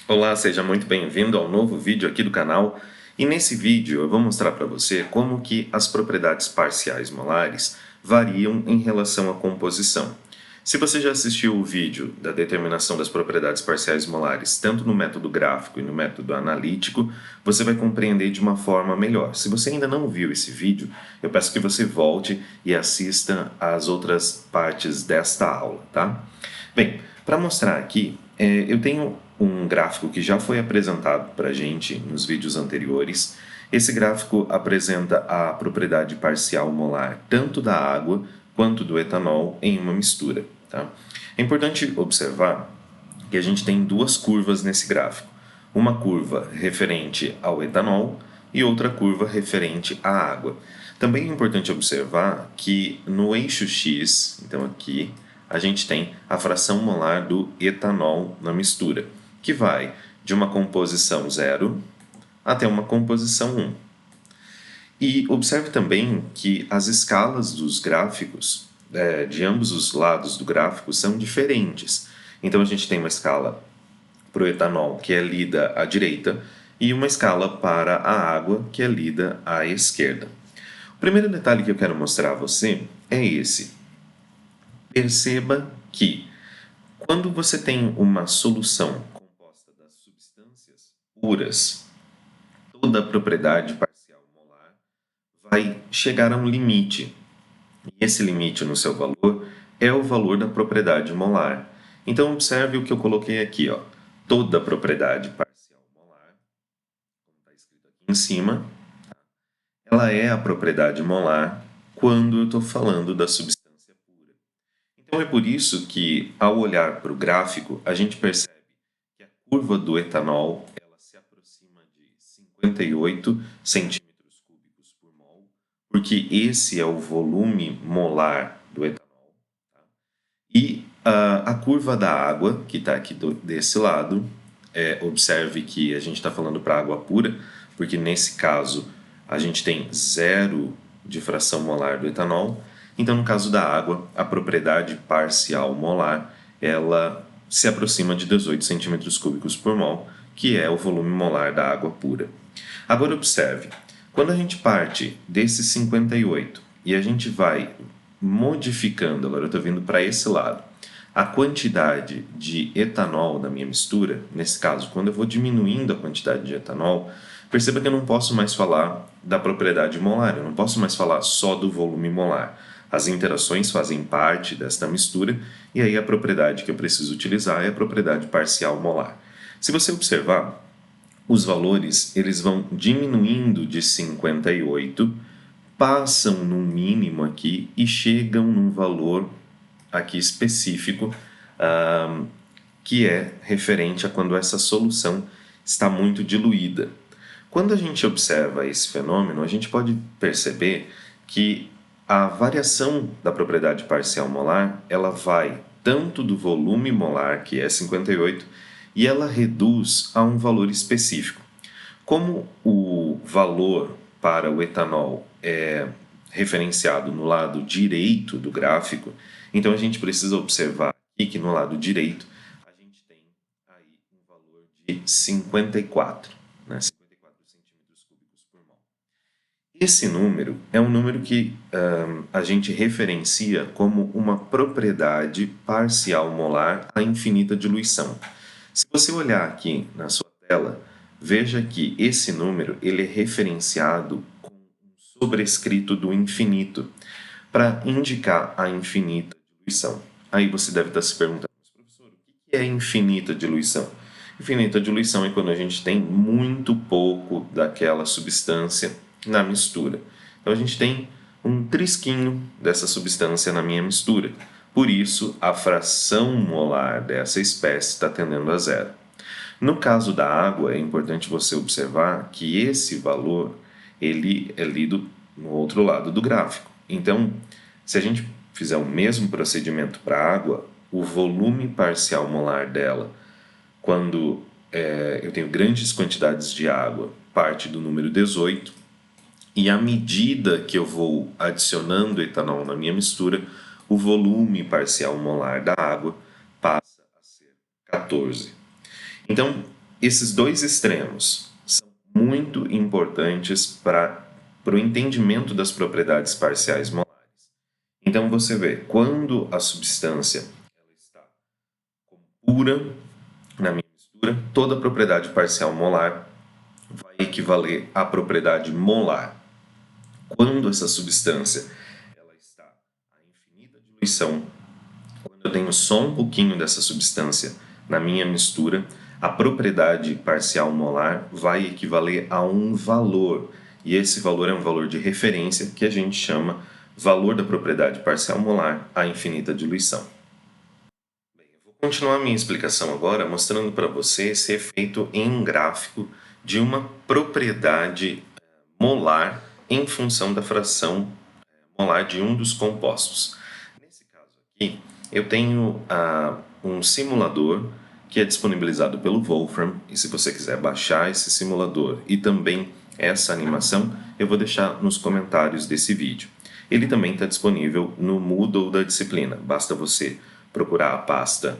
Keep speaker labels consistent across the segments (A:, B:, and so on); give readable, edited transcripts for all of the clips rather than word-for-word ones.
A: Olá, seja muito bem-vindo ao novo vídeo aqui do canal. E nesse vídeo eu vou mostrar para você como que as propriedades parciais molares variam em relação à composição. Se você já assistiu o vídeo da determinação das propriedades parciais molares, tanto no método gráfico e no método analítico, você vai compreender de uma forma melhor. Se você ainda não viu esse vídeo, eu peço que você volte e assista às outras partes desta aula, tá? Bem, para mostrar aqui, eu tenho um gráfico que já foi apresentado para a gente nos vídeos anteriores. Esse gráfico apresenta a propriedade parcial molar tanto da água quanto do etanol em uma mistura. Tá? É importante observar que a gente tem duas curvas nesse gráfico. Uma curva referente ao etanol e outra curva referente à água. Também é importante observar que no eixo X, então aqui, a gente tem a fração molar do etanol na mistura, que vai de uma composição 0 até uma composição 1. E observe também que as escalas dos gráficos, de ambos os lados do gráfico, são diferentes. Então a gente tem uma escala para o etanol que é lida à direita e uma escala para a água que é lida à esquerda. O primeiro detalhe que eu quero mostrar a você é esse. Perceba que quando você tem uma solução composta das substâncias puras, toda a propriedade parcial molar vai chegar a um limite. E esse limite no seu valor é o valor da propriedade molar. Então observe o que eu coloquei aqui, ó. Toda a propriedade parcial molar, como está escrito aqui em cima, ela é a propriedade molar quando eu estou falando da substância pura. Então é por isso que, ao olhar para o gráfico, a gente percebe que a curva do etanol ela se aproxima de 58 centímetros cúbicos por mol, porque esse é o volume molar do etanol. Tá? E a curva da água, que está aqui desse lado, observe que a gente está falando para água pura, porque nesse caso a gente tem 0 de fração molar do etanol. Então, no caso da água, a propriedade parcial molar ela se aproxima de 18 centímetros cúbicos por mol, que é o volume molar da água pura. Agora observe, quando a gente parte desses 58 e a gente vai modificando, agora eu estou vindo para esse lado, a quantidade de etanol da minha mistura, nesse caso, quando eu vou diminuindo a quantidade de etanol, perceba que eu não posso mais falar da propriedade molar, eu não posso mais falar só do volume molar. As interações fazem parte desta mistura e aí a propriedade que eu preciso utilizar é a propriedade parcial molar. Se você observar, os valores eles vão diminuindo de 58, passam no mínimo aqui e chegam num valor aqui específico, que é referente a quando essa solução está muito diluída. Quando a gente observa esse fenômeno, a gente pode perceber que a variação da propriedade parcial molar ela vai tanto do volume molar, que é 58, e ela reduz a um valor específico. Como o valor para o etanol é referenciado no lado direito do gráfico, então a gente precisa observar aqui que no lado direito a gente tem aí um valor de 54, né? 54 centímetros cúbicos por mol. Esse número é um número que a gente referencia como uma propriedade parcial molar à infinita diluição. Se você olhar aqui na sua tela, veja que esse número ele é referenciado com um sobrescrito do infinito para indicar a infinita diluição. Aí você deve estar se perguntando, mas professor, o que é infinita diluição? Infinita diluição é quando a gente tem muito pouco daquela substância na mistura. Então a gente tem um trisquinho dessa substância na minha mistura. Por isso, a fração molar dessa espécie está tendendo a 0. No caso da água, é importante você observar que esse valor ele é lido no outro lado do gráfico. Então, se a gente fizer o mesmo procedimento para a água, o volume parcial molar dela, quando eu tenho grandes quantidades de água, parte do número 18, e à medida que eu vou adicionando etanol na minha mistura, o volume parcial molar da água passa a ser 14. Então, esses dois extremos são muito importantes para o entendimento das propriedades parciais molares. Então você vê, quando a substância ela está pura na minha mistura, toda a propriedade parcial molar vai equivaler à propriedade molar. Quando essa substância ela está a infinita diluição, quando eu tenho só um pouquinho dessa substância na minha mistura, a propriedade parcial molar vai equivaler a um valor. E esse valor é um valor de referência que a gente chama valor da propriedade parcial molar à infinita diluição. Bem, eu vou continuar minha explicação agora mostrando para você esse efeito em um gráfico de uma propriedade molar em função da fração molar de um dos compostos. Nesse caso aqui, eu tenho um simulador que é disponibilizado pelo Wolfram, e se você quiser baixar esse simulador e também essa animação, eu vou deixar nos comentários desse vídeo. Ele também está disponível no Moodle da disciplina, basta você procurar a pasta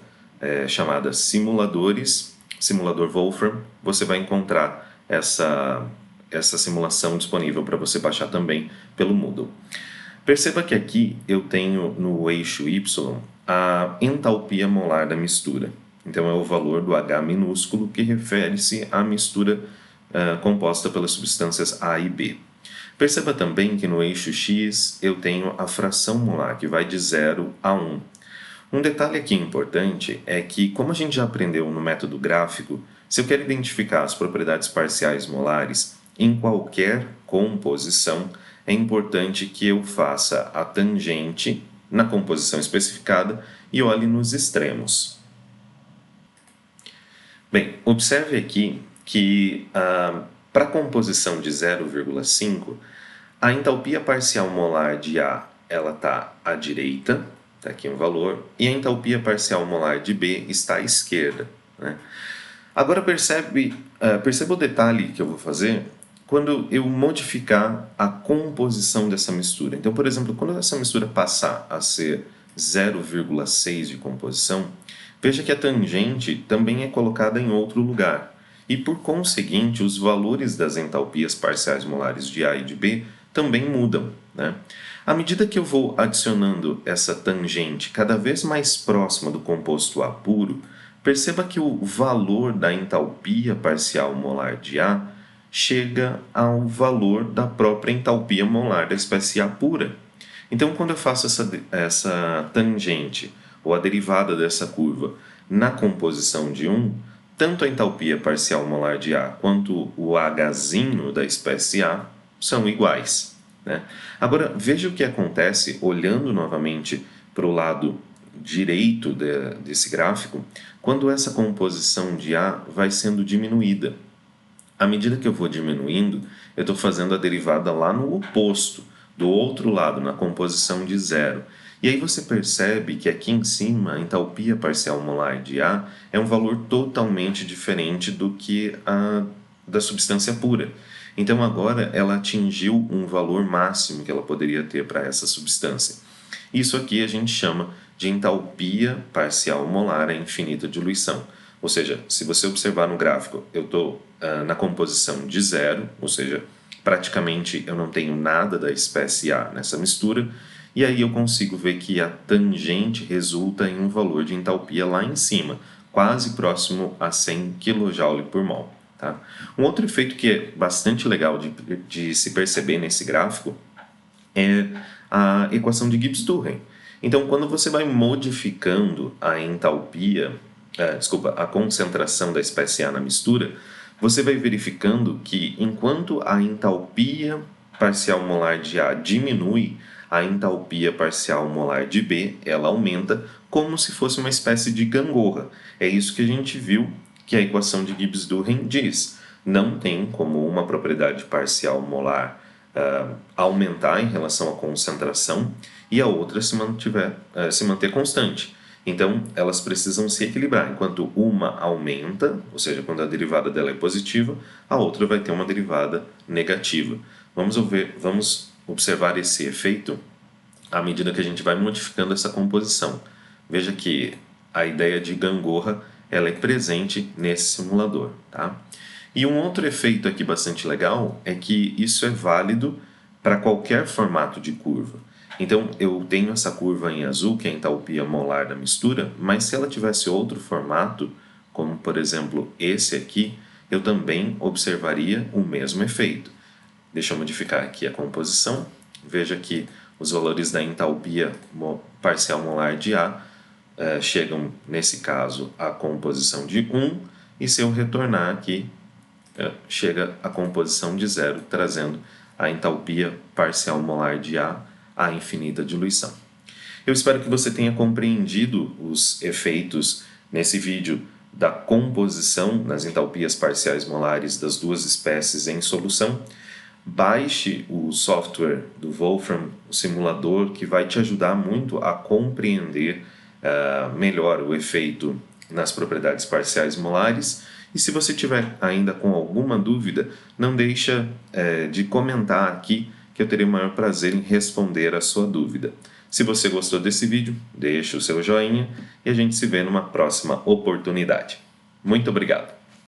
A: chamada Simuladores, Simulador Wolfram, você vai encontrar essa simulação disponível para você baixar também pelo Moodle. Perceba que aqui eu tenho no eixo Y a entalpia molar da mistura. Então é o valor do H minúsculo que refere-se à mistura composta pelas substâncias A e B. Perceba também que no eixo X eu tenho a fração molar, que vai de 0 a 1. Um detalhe aqui importante é que, como a gente já aprendeu no método gráfico, se eu quero identificar as propriedades parciais molares em qualquer composição, é importante que eu faça a tangente na composição especificada e olhe nos extremos. Bem, observe aqui que para a composição de 0,5, a entalpia parcial molar de A ela está à direita, está aqui um valor, e a entalpia parcial molar de B está à esquerda, né? Agora perceba o detalhe que eu vou fazer quando eu modificar a composição dessa mistura. Então, por exemplo, quando essa mistura passar a ser 0,6 de composição, veja que a tangente também é colocada em outro lugar. E, por conseguinte, os valores das entalpias parciais molares de A e de B também mudam, né? À medida que eu vou adicionando essa tangente cada vez mais próxima do composto A puro, perceba que o valor da entalpia parcial molar de A chega ao valor da própria entalpia molar da espécie A pura. Então, quando eu faço essa tangente, ou a derivada dessa curva, na composição de 1, tanto a entalpia parcial molar de A quanto o Hzinho da espécie A são iguais, né? Agora, veja o que acontece olhando novamente para o lado direito desse gráfico, quando essa composição de A vai sendo diminuída. À medida que eu vou diminuindo, eu estou fazendo a derivada lá no oposto, do outro lado, na composição de 0. E aí você percebe que aqui em cima a entalpia parcial molar de A é um valor totalmente diferente do que a da substância pura. Então agora ela atingiu um valor máximo que ela poderia ter para essa substância. Isso aqui a gente chama de entalpia parcial molar à infinita diluição. Ou seja, se você observar no gráfico, eu estou na composição de 0, ou seja, praticamente eu não tenho nada da espécie A nessa mistura, e aí eu consigo ver que a tangente resulta em um valor de entalpia lá em cima, quase próximo a 100 kJ por mol. Tá? Um outro efeito que é bastante legal de se perceber nesse gráfico é a equação de Gibbs-Durren. Então, quando você vai modificando a entalpia, a concentração da espécie A na mistura, você vai verificando que enquanto a entalpia parcial molar de A diminui, a entalpia parcial molar de B ela aumenta como se fosse uma espécie de gangorra. É isso que a gente viu que a equação de Gibbs-Durren diz. Não tem como uma propriedade parcial molar aumentar em relação à concentração e a outra se manter constante. Então, elas precisam se equilibrar. Enquanto uma aumenta, ou seja, quando a derivada dela é positiva, a outra vai ter uma derivada negativa. Vamos observar esse efeito à medida que a gente vai modificando essa composição. Veja que a ideia de gangorra ela é presente nesse simulador, tá? E um outro efeito aqui bastante legal é que isso é válido para qualquer formato de curva. Então, eu tenho essa curva em azul, que é a entalpia molar da mistura, mas se ela tivesse outro formato, como por exemplo esse aqui, eu também observaria o mesmo efeito. Deixa eu modificar aqui a composição. Veja que os valores da entalpia parcial molar de A chegam, nesse caso, à composição de 1, e se eu retornar aqui, chega à composição de 0, trazendo a entalpia parcial molar de A à infinita diluição. Eu espero que você tenha compreendido os efeitos nesse vídeo da composição nas entalpias parciais molares das duas espécies em solução. Baixe o software do Wolfram, o simulador, que vai te ajudar muito a compreender melhor o efeito nas propriedades parciais molares. E se você tiver ainda com alguma dúvida, não deixa de comentar aqui, que eu terei o maior prazer em responder a sua dúvida. Se você gostou desse vídeo, deixe o seu joinha e a gente se vê numa próxima oportunidade. Muito obrigado!